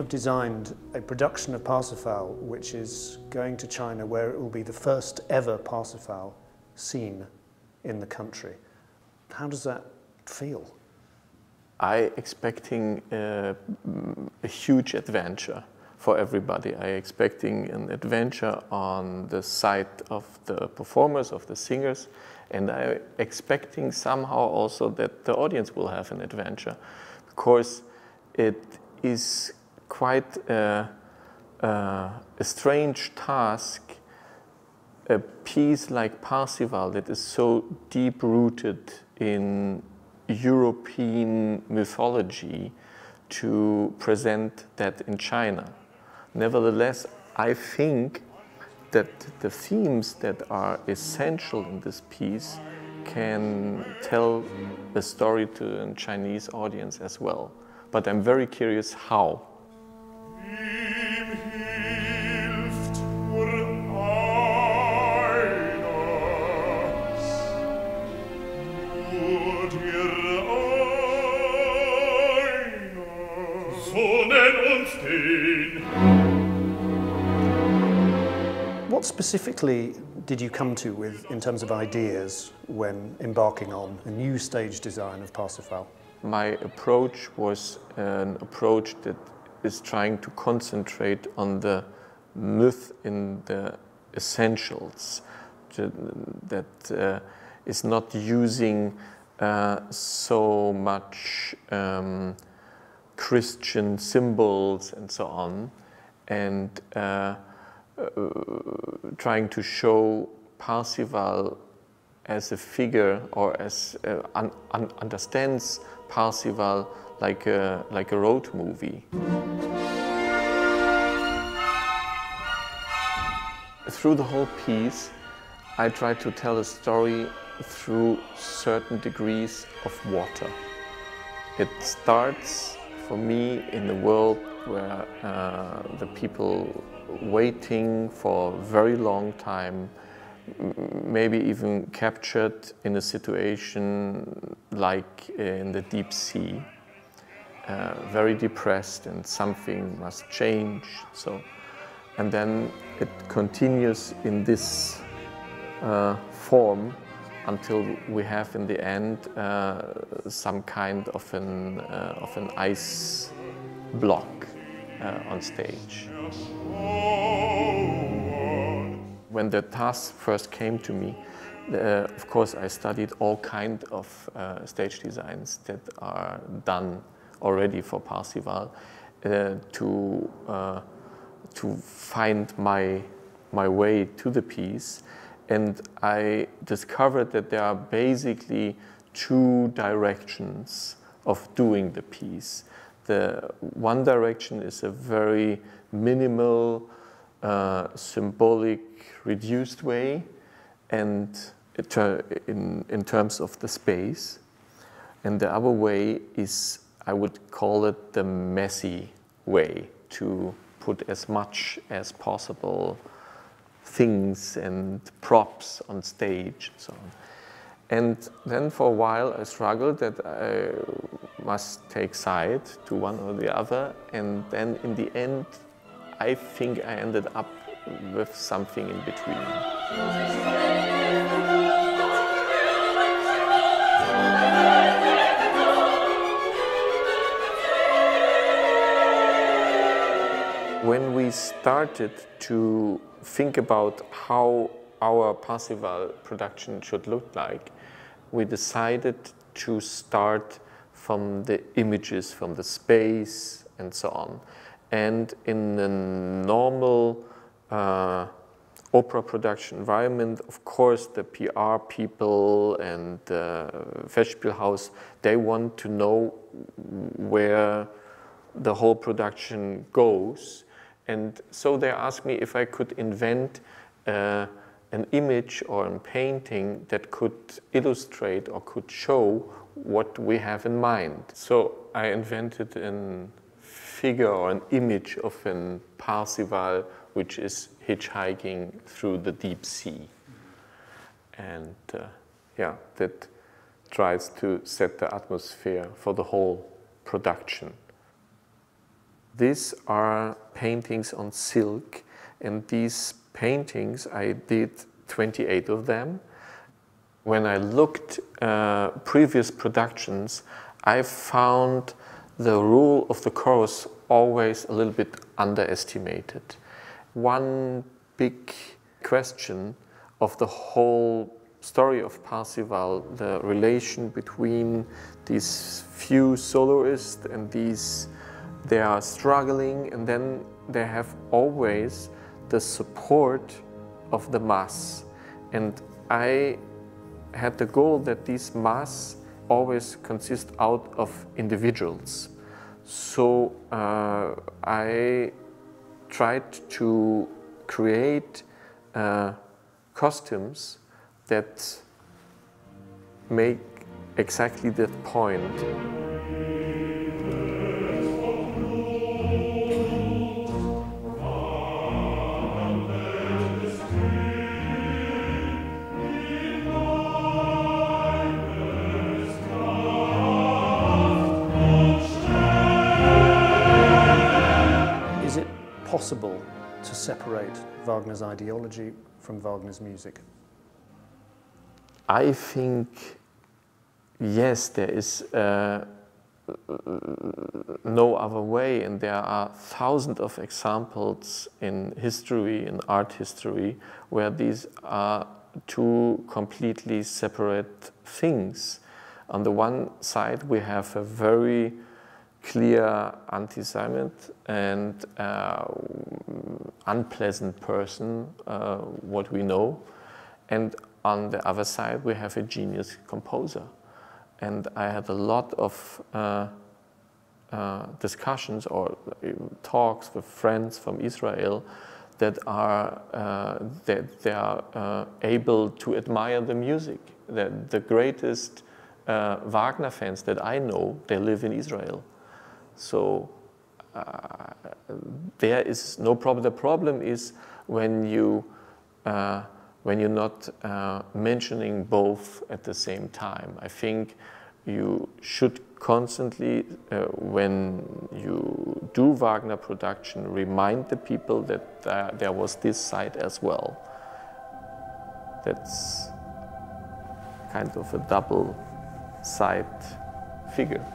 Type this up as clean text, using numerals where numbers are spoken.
have designed a production of Parsifal which is going to China, where it will be the first ever Parsifal seen in the country. How does that feel? I expecting a huge adventure for everybody. I expecting an adventure on the side of the performers, of the singers, and I expecting somehow also that the audience will have an adventure, because it is quite a strange task, a piece like Parsifal that is so deep-rooted in European mythology, to present that in China. Nevertheless, I think that the themes that are essential in this piece can tell a story to a Chinese audience as well. But I'm very curious how. What specifically did you come to with in terms of ideas when embarking on a new stage design of Parsifal? My approach was an approach that is trying to concentrate on the myth in the essentials, that is not using so much Christian symbols and so on, and trying to show Parsifal as a figure, or as understands Parsifal like a road movie. Through the whole piece, I try to tell a story through certain degrees of water. It starts for me in a world where the people waiting for a very long time, maybe even captured in a situation like in the deep sea, very depressed, and something must change. So, and then it continues in this form until we have in the end some kind of an ice block on stage. When the task first came to me, of course I studied all kinds of stage designs that are done already for Parsifal to find my way to the piece. And I discovered that there are basically two directions of doing the piece. The one direction is a very minimal, symbolic, reduced way, and in terms of the space. And the other way is, I would call it the messy way, to put as much as possible things and props on stage and so on. And then for a while I struggled that I must take side to one or the other, and then in the end I think I ended up with something in between. When we started to think about how our Parsifal production should look like, we decided to start from the images, from the space and so on. And in a normal opera production environment, of course, the PR people and the Festspielhaus, they want to know where the whole production goes. And so they asked me if I could invent an image or a painting that could illustrate or could show what we have in mind. So I invented a figure or an image of a Parsifal which is hitchhiking through the deep sea. And yeah, that tries to set the atmosphere for the whole production. These are paintings on silk, and these paintings, I did 28 of them. When I looked previous productions, I found the role of the chorus always a little bit underestimated. One big question of the whole story of Parsifal, the relation between these few soloists and these, they are struggling, and then they have always the support of the mass. And I had the goal that these mass always consist out of individuals. So I tried to create costumes that make exactly that point. Is it possible to separate Wagner's ideology from Wagner's music? I think, yes, there is no other way, and there are thousands of examples in history, in art history, where these are two completely separate things. On the one side, we have a very clear anti-Semite and unpleasant person, what we know, and on the other side, we have a genius composer. And I had a lot of discussions or talks with friends from Israel that are they are able to admire the music. The greatest Wagner fans that I know, they live in Israel. So there is no problem. The problem is when you're not mentioning both at the same time. I think you should constantly, when you do Wagner production, remind the people that there was this side as well. That's kind of a double-sided figure.